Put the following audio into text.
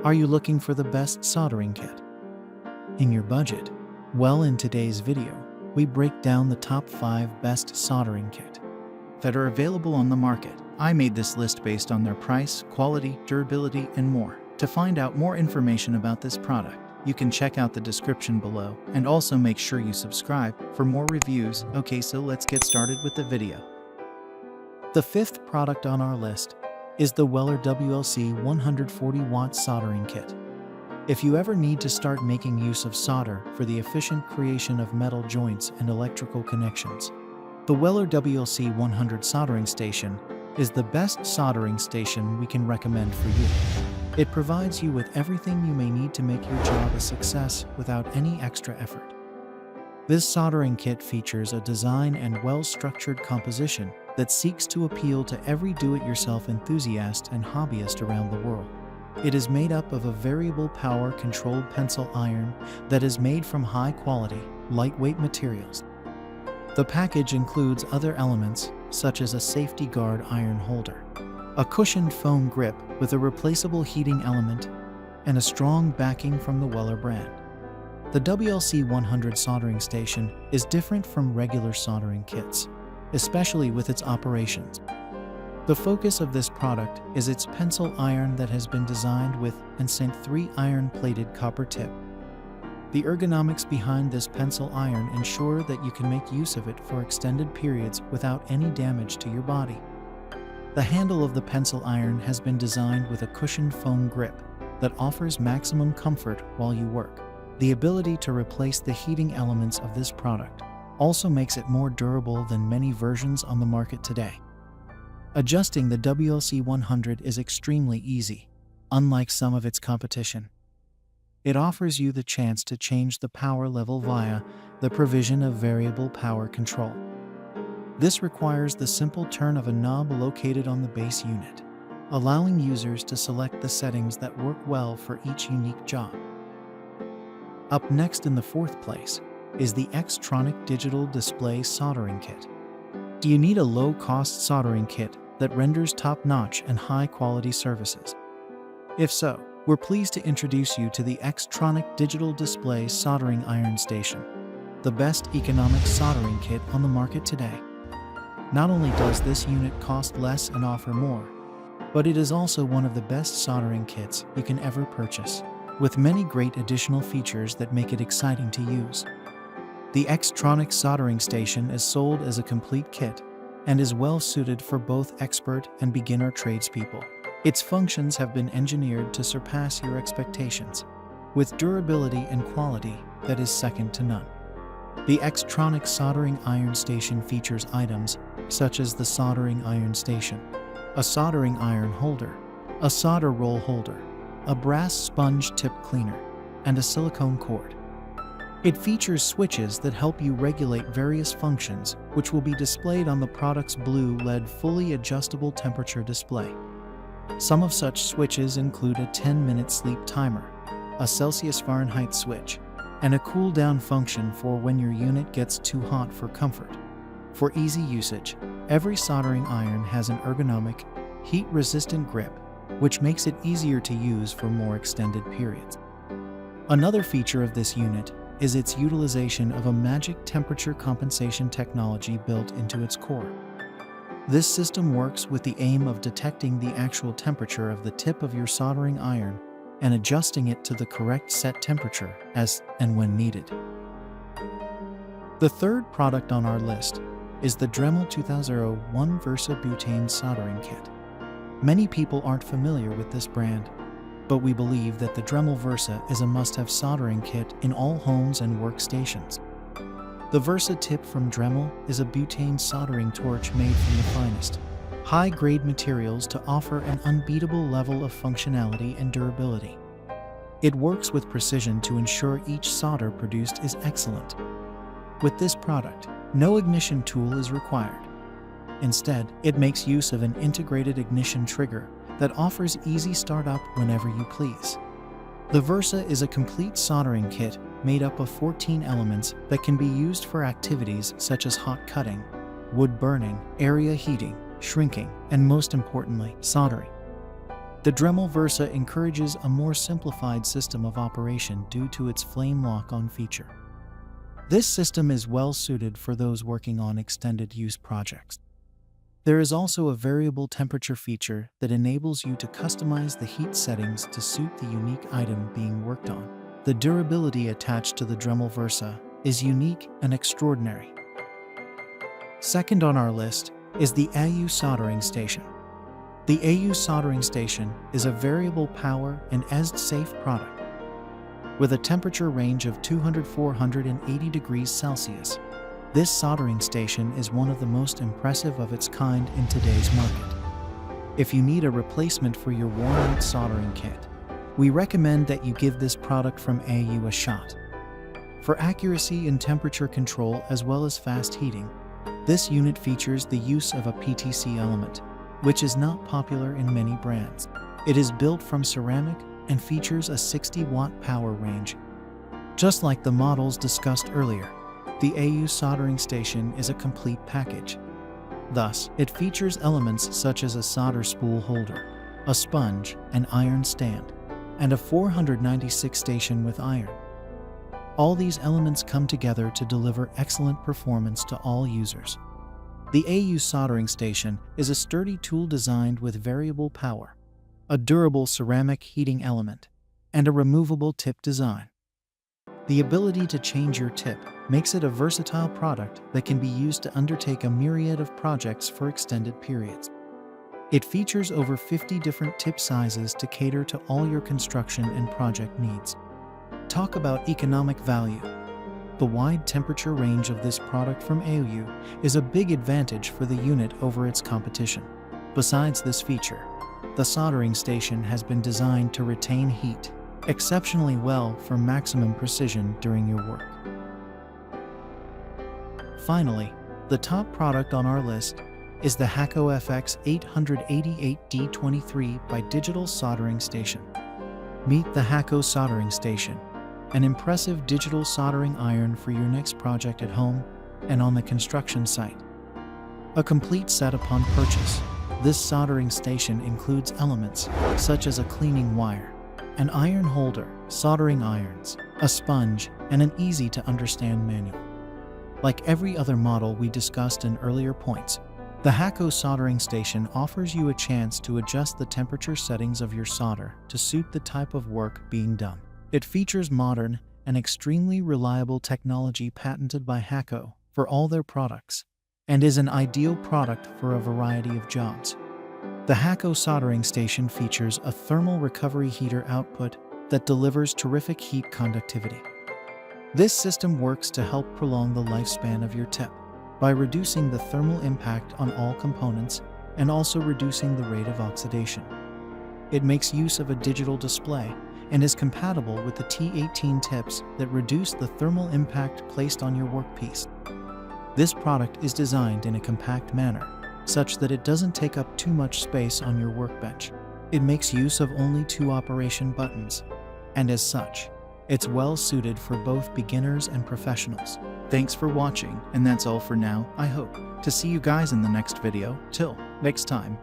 Are you looking for the best soldering kit in your budget? Well, in today's video, we break down the top 5 best soldering kit that are available on the market. I made this list based on their price, quality, durability, and more. To find out more information about this product, you can check out the description below, and also make sure you subscribe for more reviews. Okay, so let's get started with the video. The 5th product on our list is the WLC140 Wat soldering kit. If you ever need to start making use of solder for the efficient creation of metal joints and electrical connections, the WLC100 soldering station is the best soldering station we can recommend for you. It provides you with everything you may need to make your job a success without any extra effort. This soldering kit features a design and well-structured composition that seeks to appeal to every do-it-yourself enthusiast and hobbyist around the world. It is made up of a variable power controlled pencil iron that is made from high-quality, lightweight materials. The package includes other elements such as a safety guard iron holder, a cushioned foam grip with a replaceable heating element, and a strong backing from the Weller brand. The WLC100 soldering station is different from regular soldering kits, especially with its operations. The focus of this product is its pencil iron that has been designed with and sent 3 iron-plated copper tip. The ergonomics behind this pencil iron ensure that you can make use of it for extended periods without any damage to your body. The handle of the pencil iron has been designed with a cushioned foam grip that offers maximum comfort while you work. The ability to replace the heating elements of this product also makes it more durable than many versions on the market today. Adjusting the WLC100 is extremely easy, unlike some of its competition. It offers you the chance to change the power level via the provision of variable power control. This requires the simple turn of a knob located on the base unit, allowing users to select the settings that work well for each unique job. Up next in the 4th place is the Xtronic Digital Display Soldering Kit. Do you need a low-cost soldering kit that renders top-notch and high-quality services? If so, we're pleased to introduce you to the Xtronic Digital Display Soldering Iron Station, the best economic soldering kit on the market today. Not only does this unit cost less and offer more, but it is also one of the best soldering kits you can ever purchase, with many great additional features that make it exciting to use. The Xtronic soldering station is sold as a complete kit and is well suited for both expert and beginner tradespeople. Its functions have been engineered to surpass your expectations, with durability and quality that is second to none. The Xtronic soldering iron station features items such as the soldering iron station, a soldering iron holder, a solder roll holder, a brass sponge tip cleaner, and a silicone cord. It features switches that help you regulate various functions, which will be displayed on the product's blue LED fully adjustable temperature display. Some of such switches include a 10-minute sleep timer, a Celsius/Fahrenheit switch, and a cool-down function for when your unit gets too hot for comfort. For easy usage, every soldering iron has an ergonomic, heat-resistant grip, which makes it easier to use for more extended periods. Another feature of this unit is its utilization of a magic temperature compensation technology built into its core. This system works with the aim of detecting the actual temperature of the tip of your soldering iron and adjusting it to the correct set temperature as and when needed. The 3rd product on our list is the Dremel 2001 Versa Butane soldering kit. Many people aren't familiar with this brand, but we believe that the Dremel Versa is a must-have soldering kit in all homes and workstations. The Versa tip from Dremel is a butane soldering torch made from the finest, high-grade materials to offer an unbeatable level of functionality and durability. It works with precision to ensure each solder produced is excellent. With this product, no ignition tool is required. Instead, it makes use of an integrated ignition trigger that offers easy startup whenever you please. The Versa is a complete soldering kit made up of 14 elements that can be used for activities such as hot cutting, wood burning, area heating, shrinking, and most importantly, soldering. The Dremel Versa encourages a more simplified system of operation due to its flame lock-on feature. This system is well suited for those working on extended use projects. There is also a variable temperature feature that enables you to customize the heat settings to suit the unique item being worked on. The durability attached to the Dremel Versa is unique and extraordinary. Second on our list is the Aoyue soldering station. The Aoyue soldering station is a variable power and safe product. With a temperature range of 200–480 degrees Celsius, this soldering station is one of the most impressive of its kind in today's market. If you need a replacement for your worn-out soldering kit, we recommend that you give this product from Aoyue a shot. For accuracy in temperature control as well as fast heating, this unit features the use of a PTC element, which is not popular in many brands. It is built from ceramic and features a 60-watt power range. Just like the models discussed earlier, the Aoyue soldering station is a complete package. Thus, it features elements such as a solder spool holder, a sponge, an iron stand, and a 496 station with iron. All these elements come together to deliver excellent performance to all users. The Aoyue soldering station is a sturdy tool designed with variable power, a durable ceramic heating element, and a removable tip design. The ability to change your tip makes it a versatile product that can be used to undertake a myriad of projects for extended periods. It features over 50 different tip sizes to cater to all your construction and project needs. Talk about economic value. The wide temperature range of this product from Aoyue is a big advantage for the unit over its competition. Besides this feature, the soldering station has been designed to retain heat exceptionally well for maximum precision during your work. Finally, the top product on our list is the Hakko FX888D23 by Digital Soldering Station. Meet the Hakko soldering station, an impressive digital soldering iron for your next project at home and on the construction site. A complete set upon purchase, this soldering station includes elements such as a cleaning wire, an iron holder, soldering irons, a sponge, and an easy-to-understand manual. Like every other model we discussed in earlier points, the Hakko soldering station offers you a chance to adjust the temperature settings of your solder to suit the type of work being done. It features modern and extremely reliable technology patented by Hacko for all their products, and is an ideal product for a variety of jobs. The Hakko soldering station features a thermal recovery heater output that delivers terrific heat conductivity. This system works to help prolong the lifespan of your tip by reducing the thermal impact on all components and also reducing the rate of oxidation. It makes use of a digital display and is compatible with the T18 tips that reduce the thermal impact placed on your workpiece. This product is designed in a compact manner, such that it doesn't take up too much space on your workbench. It makes use of only 2 operation buttons, and as such, it's well suited for both beginners and professionals. Thanks for watching, and that's all for now. I hope to see you guys in the next video. Till next time.